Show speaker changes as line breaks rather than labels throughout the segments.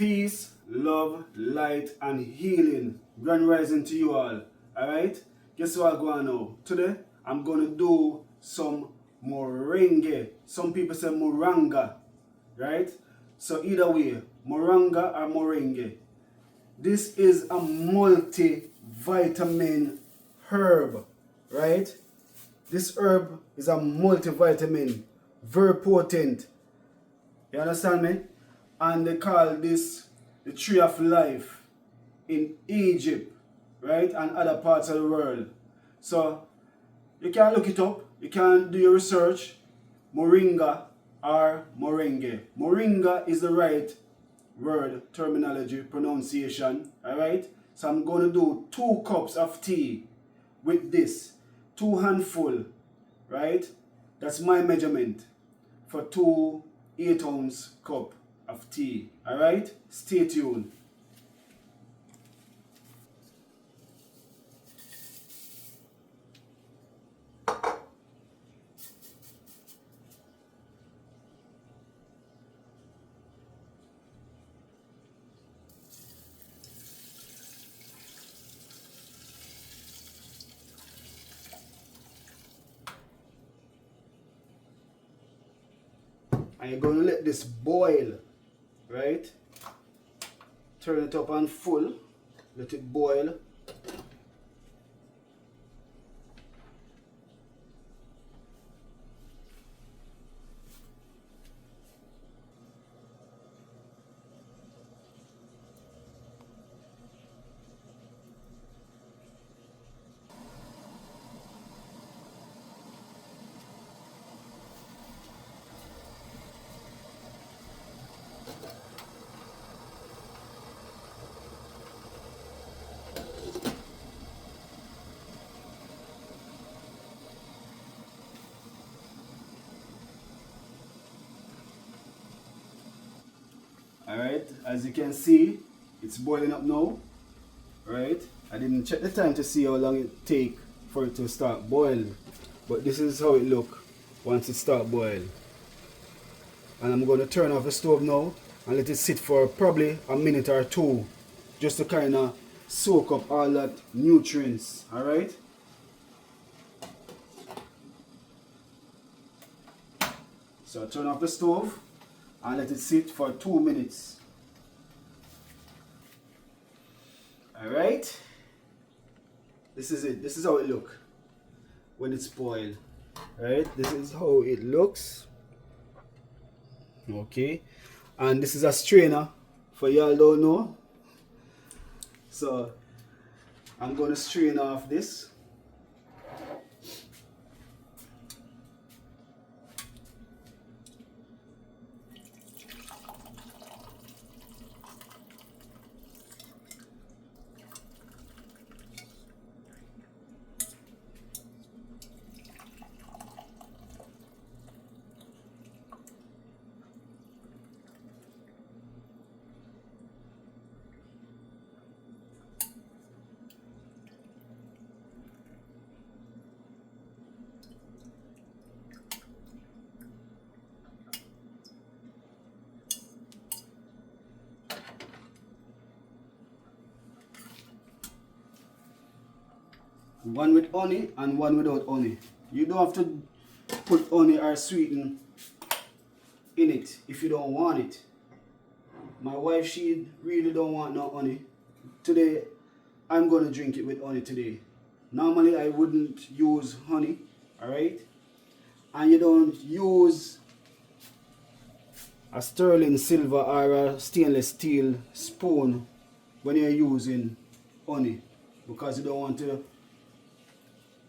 Peace, love, light, and healing. Grand rising to you all. Alright? Guess what I'm going now? Today, I'm going to do some moringa. Some people say moranga. Right? So either way, moranga or moringa. This is a multivitamin herb. Right? This herb is a multivitamin. Very potent. You understand me? And they call this the tree of life in Egypt, right? And other parts of the world. So you can look it up, you can do your research. Moringa or moringa. Moringa is the right word, terminology, pronunciation. Alright? So I'm going to do 2 cups of tea with this. 2 handful, right? That's my measurement for 2 8-ounce cup of tea. Alright? Stay tuned. And you're going to let this boil, right? Turn it up on full, let it boil. Alright, as you can see, it's boiling up now. Right? I didn't check the time to see how long it take for it to start boiling. But this is how it look once it start boil. And I'm going to turn off the stove now and let it sit for probably a minute or 2 just to kind of soak up all that nutrients. Alright? So turn off the stove and let it sit for 2 minutes. Alright? This is it. This is how it look when it's boiled. Alright? This is how it looks. Okay. And this is a strainer for y'all don't know. So I'm going to strain off this. One with honey and one without honey. You don't have to put honey or sweeten in it if you don't want it. My wife, she really don't want no honey. Today, I'm going to drink it with honey today. Normally, I wouldn't use honey, alright? And you don't use a sterling silver or a stainless steel spoon when you're using honey, because you don't want to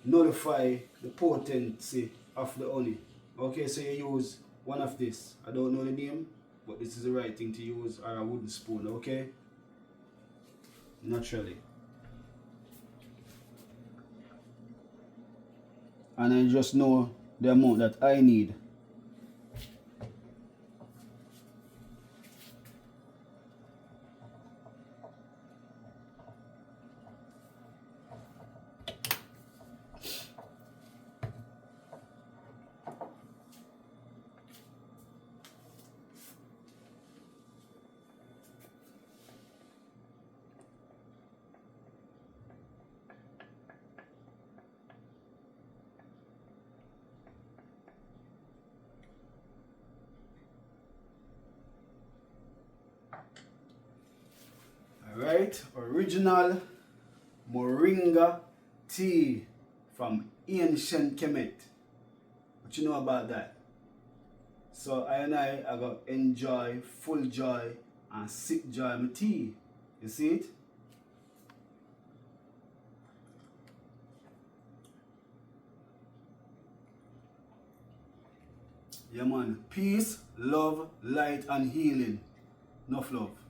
nullify the potency of the honey. Okay, so you use one of this. I don't know the name, but this is the right thing to use, or a wooden spoon, okay? Naturally. And I just know the amount that I need. right? Original Moringa Tea from ancient Kemet. What you know about that? So I got enjoy, full joy, and sip joy my tea. You see it? Yeah man. Peace, love, light, and healing. Enough love.